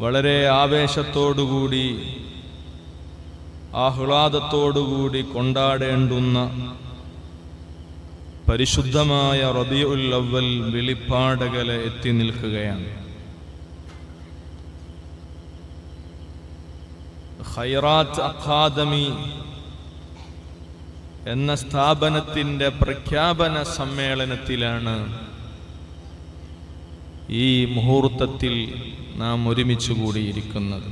വളരെ ആവേശത്തോടുകൂടി ആഹ്ലാദത്തോടുകൂടി കൊണ്ടാടേണ്ടുന്ന പരിശുദ്ധമായ റബീഉൽ അവ്വൽ വെളിപ്പാടകലെ എത്തി നിൽക്കുകയാണ്. ഖൈറാത്ത് അക്കാദമി എന്ന സ്ഥാപനത്തിൻ്റെ പ്രഖ്യാപന സമ്മേളനത്തിലാണ് ഈ മുഹൂർത്തത്തിൽ നാം ഒരുമിച്ച് കൂടിയിരിക്കുന്നത്.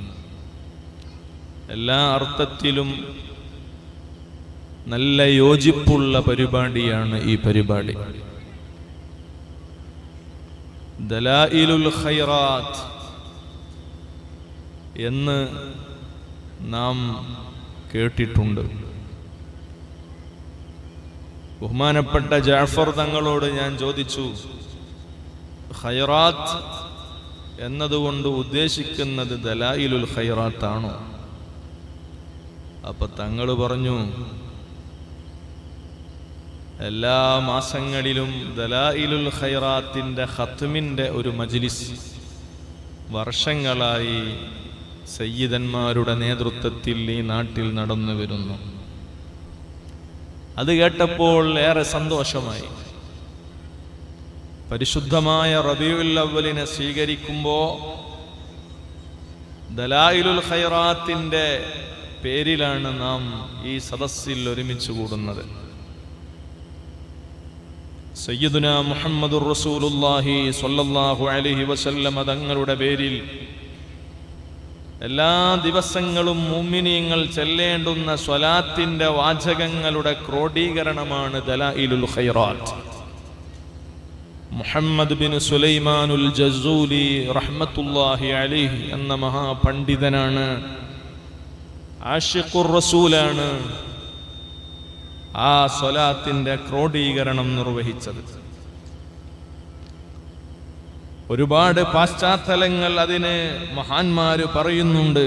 എല്ലാ അർത്ഥത്തിലും നല്ല യോജിപ്പുള്ള പരിപാടിയാണ് ഈ പരിപാടി. ദലായിലുൽ ഖൈറാത്ത് എന്ന് നാം കേട്ടിട്ടുണ്ട്. ബഹുമാനപ്പെട്ട ജാഫർ തങ്ങളോട് ഞാൻ ചോദിച്ചു, ഖൈറാത്ത് എന്നതുകൊണ്ട് ഉദ്ദേശിക്കുന്നത് ദലായിലുൽ ഖൈറാത്ത് ആണോ? അപ്പൊ തങ്ങൾ പറഞ്ഞു, എല്ലാ മാസങ്ങളിലും ദലായിലുൽ ഖൈറാത്തിന്റെ ഖത്മിന്റെ ഒരു മജ്ലിസ് വർഷങ്ങളായി സയ്യിദന്മാരുടെ നേതൃത്വത്തിൽ ഈ നാട്ടിൽ നടന്നു വരുന്നു. അത് കേട്ടപ്പോൾ ഏറെ സന്തോഷമായി. പരിശുദ്ധമായ റബീഉൽ അവ്വലിനെ സ്വീകരിക്കുമ്പോൾ ദലായിലുൽ ഖൈറാത്തിന്റെ പേരിലാണ് നാം ഈ സദസ്സിൽ ഒരുമിച്ച് കൂടുന്നത്. സയ്യിദുനാ മുഹമ്മദുർ റസൂലുള്ളാഹി സ്വല്ലല്ലാഹു അലൈഹി വസല്ലം തങ്ങളുടെ പേരിൽ എല്ലാ ദിവസങ്ങളും മുഅ്മിനീങ്ങൾ ചൊല്ലേണ്ടുന്ന സ്വലാത്തിന്റെ വാചകങ്ങളുടെ ക്രോഡീകരണമാണ് ദലായിലുൽ ഖൈറാത്ത്. മുഹമ്മദ് ബിൻ സുലൈമാനുൽ ജസൂലി റഹ്മത്തുള്ളാഹി അലൈഹി എന്ന മഹാപണ്ഡിതനാണ്, ആശിഖുർ റസൂലാണ് ആ സ്വലാത്തിന്റെ ക്രോഡീകരണം നിർവഹിച്ചത്. ഒരുപാട് പാശ്ചാത്തലങ്ങൾ അതിന് മഹാന്മാര് പറയുന്നുണ്ട്.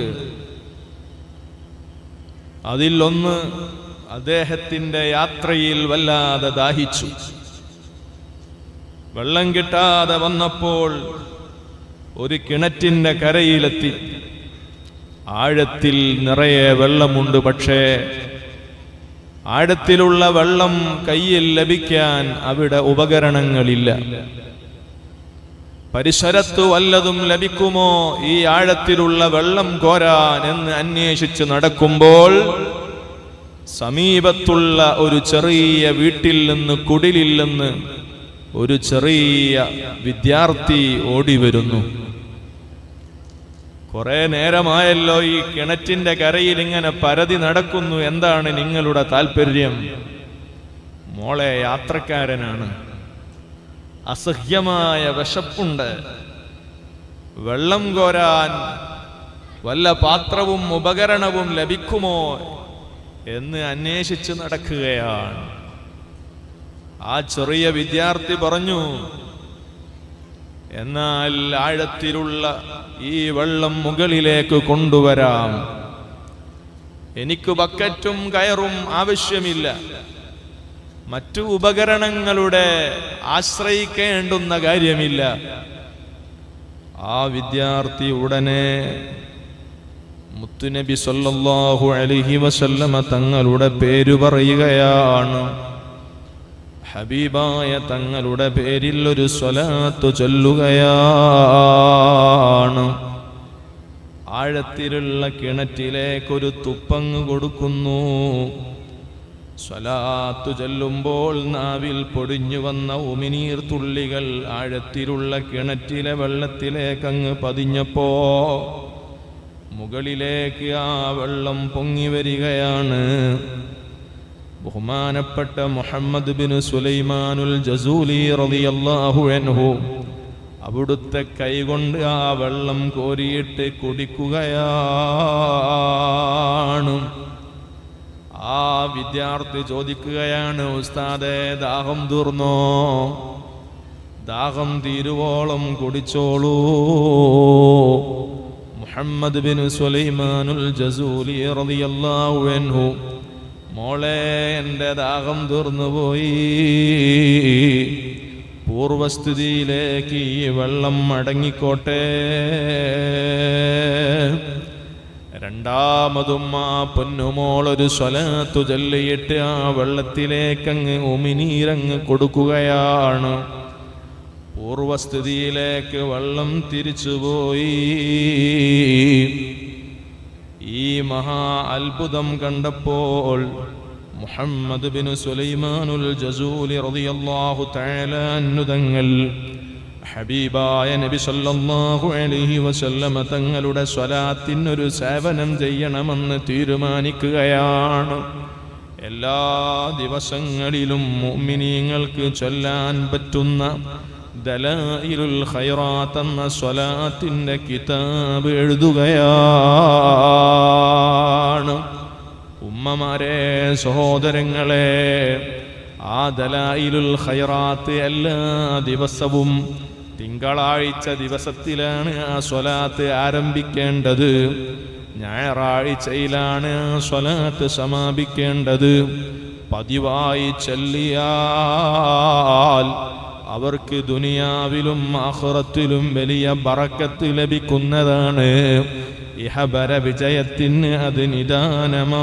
അതിലൊന്ന്, അദ്ദേഹത്തിന്റെ യാത്രയിൽ വല്ലാതെ ദാഹിച്ചു. വെള്ളം കിട്ടാതെ വന്നപ്പോൾ ഒരു കിണറ്റിന്റെ കരയിലെത്തി. ആഴത്തിൽ നിറയെ വെള്ളമുണ്ട്, പക്ഷേ ആഴത്തിലുള്ള വെള്ളം കയ്യിൽ ലഭിക്കാൻ അവിടെ ഉപകരണങ്ങളില്ല. പരിസരത്ത് വല്ലതും ലഭിക്കുമോ ഈ ആഴത്തിലുള്ള വെള്ളം കോരാൻ എന്ന് അന്വേഷിച്ച് നടക്കുമ്പോൾ സമീപത്തുള്ള ഒരു ചെറിയ വീട്ടിൽ നിന്ന്, കുടിലിൽ നിന്ന് ഒരു ചെറിയ വിദ്യാർത്ഥി ഓടി വരുന്നു. കുറെ നേരമായല്ലോ ഈ കിണറ്റിന്റെ കരയിൽ ഇങ്ങനെ പരതി നടക്കുന്നു, എന്താണ് നിങ്ങളുടെ താല്പര്യം? മോളെ, യാത്രക്കാരനാണ്, അസഹ്യമായ വിശപ്പുണ്ട്, വെള്ളം കോരാൻ വല്ല പാത്രവും ഉപകരണവും ലഭിക്കുമോ എന്ന് അന്വേഷിച്ച് നടക്കുകയാണ്. ആ ചെറിയ വിദ്യാർത്ഥി പറഞ്ഞു, എന്നാൽ ആഴത്തിലുള്ള ഈ വെള്ളം മുകളിലേക്ക് കൊണ്ടുവരാം. എനിക്ക് ബക്കറ്റും കയറും ആവശ്യമില്ല, മറ്റു ഉപകരണങ്ങളുടെ ആശ്രയിക്കേണ്ടുന്ന കാര്യമില്ല. ആ വിദ്യാർത്ഥി ഉടനെ മുത്തുനബി സല്ലല്ലാഹു അലൈഹി വസല്ലമ തങ്ങളുടെ പേര് പറയുകയാണ്. ഹബീബായ തങ്ങളുടെ പേരിൽ ഒരു സ്വലാത്ത് ചൊല്ലുകയാണ്. ആഴത്തിലുള്ള കിണറ്റിലേക്കൊരു തുപ്പങ്ങ് കൊടുക്കുന്നു. സ്വലാത്ത് ചൊല്ലുമ്പോൾ നാവിൽ പൊടിഞ്ഞു വന്ന ഉമിനീർ തുള്ളികൾ ആഴത്തിലുള്ള കിണറ്റിലെ വെള്ളത്തിലേക്കങ്ങ് പതിഞ്ഞപ്പോ മുകളിലേക്ക് ആ വെള്ളം പൊങ്ങി വരികയാണ്. ബഹുമാനപ്പെട്ട മുഹമ്മദ് ബിൻ സുലൈമാനുൽ ജസൂലി റളിയല്ലാഹു അൻഹു അവിടുത്തെ കൈകൊണ്ട് ആ വെള്ളം കോരിയിട്ട് കുടിക്കുകയാണ്. ആ വിദ്യാർത്ഥി ചോദിക്കുകയാണ്, ഉസ്താദേ, ദാഹം തീർന്നോ? ദാഹം തീരുവോളം കുടിച്ചോളൂ. മുഹമ്മദ് ബിൻ സുലൈമാനുൽ ജസൂലി റളിയല്ലാഹു അൻഹു, മോളെ, എൻ്റെ ദാഹം തീർന്നുപോയി, പൂർവസ്ഥിതിയിലേക്ക് ഈ വെള്ളം മടങ്ങിക്കോട്ടെ. രണ്ടാമതും ആ പൊന്നുമോളൊരു സ്വലാത്തു ചൊല്ലിയിട്ട് ആ വെള്ളത്തിലേക്കങ്ങ് ഉമിനീരങ്ങ് കൊടുക്കുകയാണ്. പൂർവസ്ഥിതിയിലേക്ക് വെള്ളം തിരിച്ചുപോയി. ഈ മഹാ അത്ഭുതം കണ്ടപ്പോൾ മുഹമ്മദ് ബിൻ സുലൈമാനുൽ ജസൂലി റളിയല്ലാഹു തആല അൻഹു തങ്ങൾ ഹബീബായ നബി സല്ലല്ലാഹു അലൈഹി വസല്ലമ തങ്ങളുടെ സ്വലാത്തിനൊരു സേവനം ചെയ്യണമെന്ന് തീരുമാനിക്കുകയാണ്. എല്ലാ ദിവസങ്ങളിലും മുഅ്മിനീങ്ങൾക്ക് ചൊല്ലാൻ പറ്റുന്ന ദലായിലുൽ ഖൈറാത്ത് എന്ന സ്വലാത്തിന്റെ കിതാബ് എഴുതുകയാണ്. ഉമ്മമാരെ, സഹോദരങ്ങളെ, ആ ദലായിലുൽ ഖൈറാത്ത് എല്ലാ ദിവസവും തിങ്കളാഴ്ച ദിവസത്തിലാണ് ആ സ്വലാത്ത് ആരംഭിക്കേണ്ടത്. ഞായറാഴ്ചയിലാണ് ആ സ്വലാത്ത് സമാപിക്കേണ്ടത്. പതിവായി ചൊല്ലിയാൽ അവർക്ക് ദുനിയാവിലും ആഖിറത്തിലും വലിയ ബറക്കത്ത് ലഭിക്കുന്നതാണ്. ഇഹപര വിജയത്തിന് അത് നിദാനമാണ്.